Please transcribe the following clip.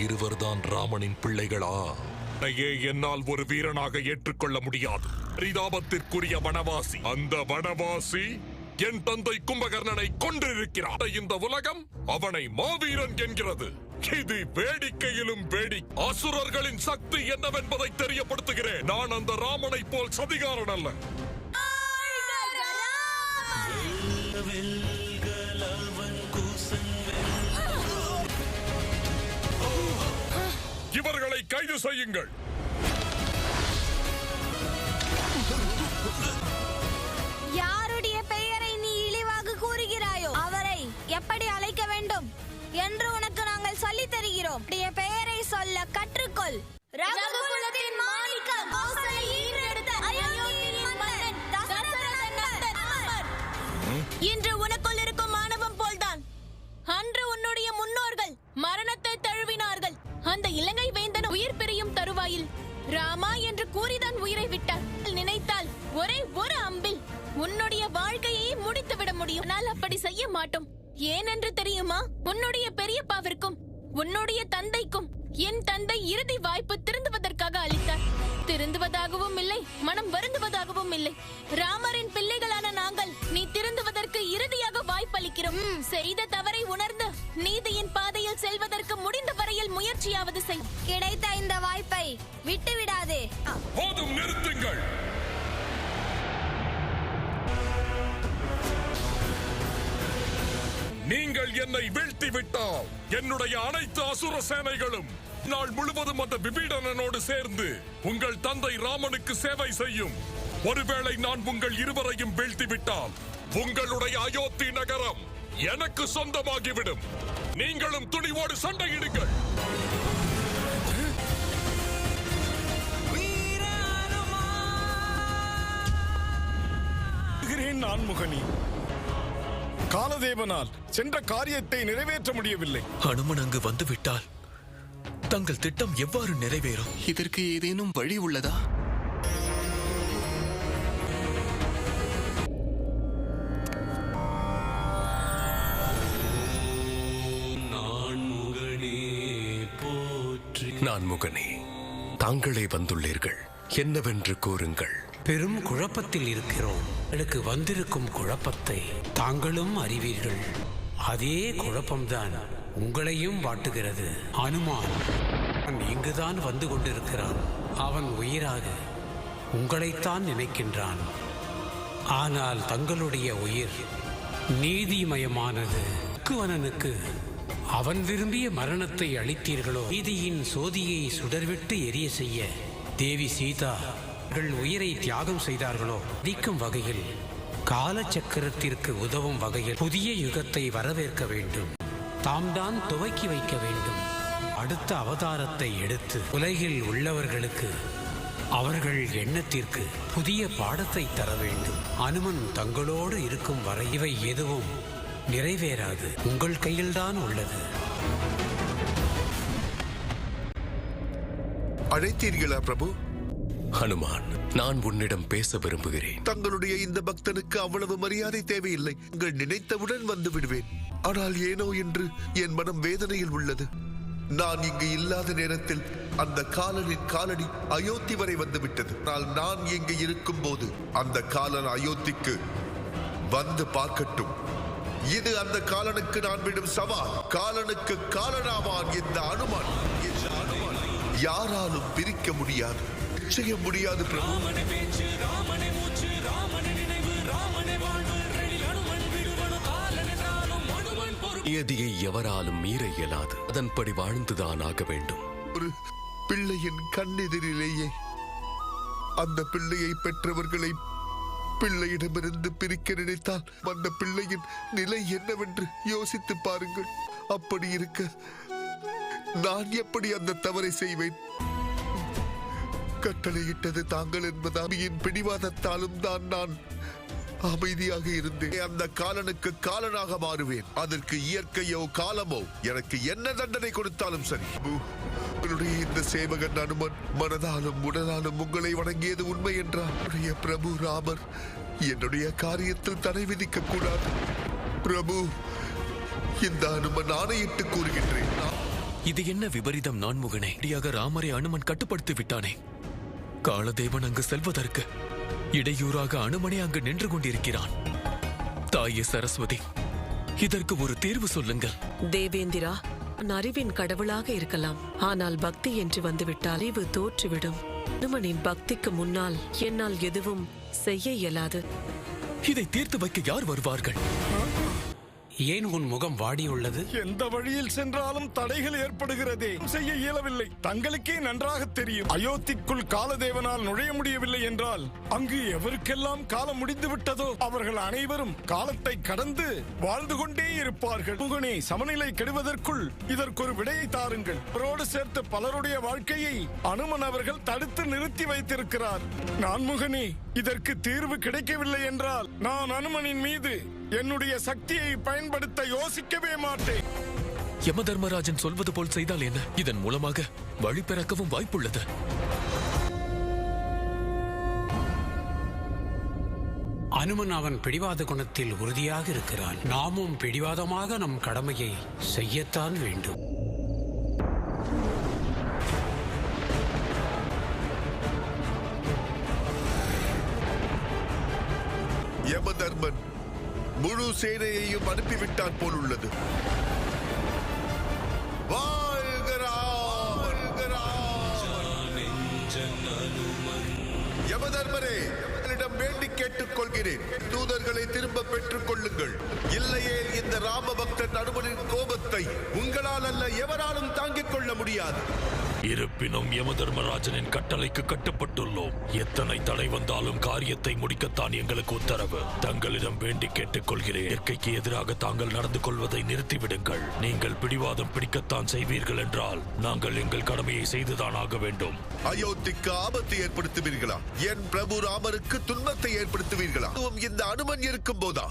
இருவர்தான் ராமனின் பிள்ளைகளா? என்னால் ஒரு வீரனாக ஏற்றுக்கொள்ள முடியாது. பரிதாபத்திற்குரிய வனவாசி. அந்த வனவாசி என் தந்தை கும்பகர்ணனை கொன்றிருக்கிறார். இந்த உலகம் அவனை மாவீரன் என்கிறது. இது வேடிக்கையிலும் வேடிக்கை. அசுரர்களின் சக்தி என்னவென்பதை தெரியப்படுத்துகிறேன். நான் அந்த ராமனை போல் சதிகாரன் அல்ல. இவர்களை கைது செய்யுங்கள். யாருடைய பெயரை நீ இழிவாக கூறுகிறாயோ அவரை எப்படி அழைக்க வேண்டும் என்று உனக்கு நாங்கள் சொல்லித் தருகிறோம். பெயரை சொல்ல கற்றுக்கொள். ரகுகுலத்தின் மாணிக்கம், கௌசலை ஈன்றெடுத்த அயோத்தியின் மன்னன் தசரதன். இன்று உனக்குள் இருக்கும் மாணவம் போல்தான் அன்று உன்னுடைய முன்னோர்கள் மரணத்தை தழுவினார்கள். அந்த இலங்கை வேந்தன் உயிர் பிரியும் தருவாயில் ராமா என்று கூறிதான் உயிரை விட்டார். நினைத்தால் ஒரே ஒரு அம்பில் உன்னுடைய வாழ்க்கையை முடித்து விட முடியும். ஆனால் அப்படி செய்ய மாட்டோம். ஏனென்று தெரியுமா? உன்னுடைய பெரியப்பாவிற்கும் உன்னுடைய தந்தைக்கும் என் தந்தை இறுதி வாய்ப்பு திருந்துவதற்காக அளித்தார். திருந்துவதாகவும் இல்லை, மனம் வருந்துவதாகவும் இல்லை. ராமரின் பிள்ளைகளான நாங்கள் நீ திருந்துவதற்கு இறுதியாக வாய்ப்பளிக்கிறோம். செய்த தவறை உணர்ந்து நீதியின் பாதையில் செல்வதற்கு முடிந்த வரையில் முயற்சியாவது செய். கிடைத்த இந்த வாய்ப்பை விட்டு விடாதே. போதும், நிறுத்துங்கள். நீங்கள் என்னை வீழ்த்தி விட்டால் என்னுடைய அனைத்து அசுர சேனைகளும் நாள் முழுவதும் அந்த விபீடனனோடு சேர்ந்து உங்கள் தந்தை ராமனுக்கு சேவை செய்யும். ஒருவேளை நான் உங்கள் இருவரையும் வீழ்த்தி விட்டால் உங்களுடைய அயோத்தி நகரம் எனக்கு சொந்தமாகிவிடும். நீங்களும் துணிவோடு சண்டையிடுங்கள். நான்முகனி, காலதேவனால் சென்ற காரியத்தை நிறைவேற்ற முடியவில்லை. ஹனுமன் அங்கு வந்துவிட்டால் தங்கள் திட்டம் எவ்வாறு நிறைவேறும்? இதற்கு ஏதேனும் வழி உள்ளதா? நான்முகனே, தாங்களே வந்துள்ளீர்கள். என்னவென்று கூறுங்கள். பெரும் குழப்பத்தில் இருக்கிறோம். எனக்கு வந்திருக்கும் குழப்பத்தை தாங்களும் அறிவீர்கள். அதே குழப்பம்தான் உங்களையும் வாட்டுகிறது. அனுமான் இங்குதான் வந்து கொண்டிருக்கிறான். அவன் உயிராக உங்களைத்தான் நினைக்கின்றான். ஆனால் தங்களுடைய உயிர் நீதிமயமானது. குவனனுக்கு அவன் விரும்பிய மரணத்தை அளித்தீர்களோ? நீதியின் சோதியை சுடர்விட்டு எரிய செய்ய தேவி சீதா உயிரை தியாகம் செய்தார்களோ? அடிக்கும் வகையில் காலச்சக்கரத்திற்கு உதவும் வகையில் புதிய யுகத்தை வரவேற்க வேண்டும். தாம் தான் துவக்கி வைக்க வேண்டும். அடுத்த அவதாரத்தை எடுத்து உலகில் உள்ளவர்களுக்கு அவர்கள் எண்ணத்திற்கு புதிய பாடத்தை தர வேண்டும். அனுமன் தங்களோடு இருக்கும் வரை இவை எதுவும் நிறைவேறாது. உங்கள் கையில்தான் உள்ளது. அழைத்தீர்களா பிரபு? ஹனுமான், நான் உன்னிடம் பேச விரும்புகிறேன். தங்களுடைய இந்த பக்தனுக்கு அவ்வளவு மரியாதை தேவையில்லை. உங்கள் நினைத்தவுடன் வந்து விடுவேன். ஆனால் ஏனோ என்று என் மனம் வேதனையில் உள்ளது. நான் இங்கு இல்லாத நேரத்தில் அந்த காலனின் காலடி அயோத்தி வரை வந்துவிட்டது. ஆனால் நான் இங்கு இருக்கும் போது அந்த காலன் அயோத்திக்கு வந்து பார்க்கட்டும். இது அந்த காலனுக்கு நான் விடும் சவால். காலனுக்கு காலனாவான் இந்த அனுமான். யாராலும் பிரிக்க முடியாது, செய்ய முடியாது பிரபு. நியதியை எவராலும் மீற இயலாது. அதன்படி வாழ்ந்துதான் ஆக வேண்டும். ஒரு பிள்ளையின் கண்ணெதிரிலேயே அந்த பிள்ளையை பெற்றவர்களை பிள்ளையிடமிருந்து பிரிக்க நினைத்தால் அந்த பிள்ளையின் நிலை என்னவென்று யோசித்து பாருங்கள். அப்படி இருக்க நான் எப்படி அந்த தவறை செய்வேன்? கட்டளையிட்டது தாங்கள் என்பதால் என் பிடிவாதத்தாலும் தான் நான் அமைதியாக இருந்தேன். அந்த காலனுக்கு காலனாக மாறுவேன். அதற்கு இயற்கையோ காலமோ எனக்கு என்ன தண்டனை கொடுத்தாலும் சரி. உங்களுடைய இந்த சேவகன் அனுமன் மனதாலும் உடலாலும் உங்களை வணங்கியது உண்மை என்றால் என்னுடைய பிரபு ராமர் என்னுடைய காரியத்தில் தடை விதிக்க கூடாது. பிரபு, இந்த அனுமன் ஆணையிட்டு கூறுகின்றேன். இது என்ன விபரீதம் நான்முகனே? இப்படியாக ராமரை அனுமன் கட்டுப்படுத்தி விட்டானே. காலதேவன் அங்கு செல்வதற்கு இடையூறாக அனுமனே அங்கு நின்று கொண்டிருக்கிறான். தாயே சரஸ்வதி, இதற்கு ஒரு தீர்வு சொல்லுங்கள். தேவேந்திரா, அறிவின் கடவுளாக இருக்கலாம், ஆனால் பக்தி என்று வந்துவிட்டால் அறிவு தோற்றுவிடும். அனுமனின் பக்திக்கு முன்னால் என்னால் எதுவும் செய்ய இயலாது. இதை தீர்த்து வைக்க யார் வருவார்கள்? ஏன் உன் முகம் வாடியுள்ளது? எந்த வழியில் சென்றாலும் தடைகள் ஏற்படுகிறதே, செய்ய இயலவில்லை. தங்களுக்கே நன்றாக தெரியும், அயோத்திக்குள் காலதேவனால் நுழைய முடியவில்லை என்றால் அங்கு எவருக்கெல்லாம் காலம் முடிந்து விட்டதோ அவர்கள் அனைவரும் காலத்தை கடந்து வாழ்ந்து கொண்டே இருப்பார்கள். முகனே, சமநிலை கெடுவதற்குள் இதற்கு ஒரு விடையை தாருங்கள். அவரோடு சேர்த்து பலருடைய வாழ்க்கையை அனுமன் அவர்கள் தடுத்து நிறுத்தி வைத்திருக்கிறார். நான்முகனே, இதற்கு தீர்வு கிடைக்கவில்லை என்றால் நான் அனுமனின் மீது என்னுடைய சக்தியை பயன்படுத்த யோசிக்கவே மாட்டேன். யம தர்மராஜன் சொல்வது போல் செய்தால் என்ன? இதன் மூலமாக வழி பிறக்கவும் வாய்ப்புள்ளது. அனுமன் அவன் பிடிவாத குணத்தில் உறுதியாக இருக்கிறான். நாமும் பிடிவாதமாக நம் கடமையை செய்யத்தான் வேண்டும். யமதர்மன் முழு சேனையையும் அனுப்பிவிட்டான் போலுள்ளது. யமதர்மரே, உங்களிடம் வேண்டி கேட்டுக் கொள்கிறேன், தூதர்களை திரும்ப பெற்றுக் கொள்ளுங்கள். இல்லையே இந்த ராம பக்தன் அனுமனின் கோபத்தை உங்களால் அல்ல எவராலும் தாங்கிக் கொள்ள முடியாது. இருப்பினும் யமதர்மராஜனின் கட்டளைக்கு கட்டுப்பட்டுள்ளோம். எத்தனை தடை வந்தாலும் காரியத்தை முடிக்கத்தான் எங்களுக்கு உத்தரவு. தங்களிடம் வேண்டி கேட்டுக் கொள்கிறேன், இயற்கைக்கு எதிராக தாங்கள் நடந்து கொள்வதை நிறுத்திவிடுங்கள். நீங்கள் பிடிவாதம் பிடிக்கத்தான் செய்வீர்கள் என்றால் நாங்கள் எங்கள் கடமையை செய்துதான் ஆக வேண்டும். அயோத்திக்கு ஆபத்தை ஏற்படுத்துவீர்களா? என் பிரபு ராமருக்கு துன்பத்தை ஏற்படுத்துவீர்களா? இந்த அனுமன் இருக்கும் போதா?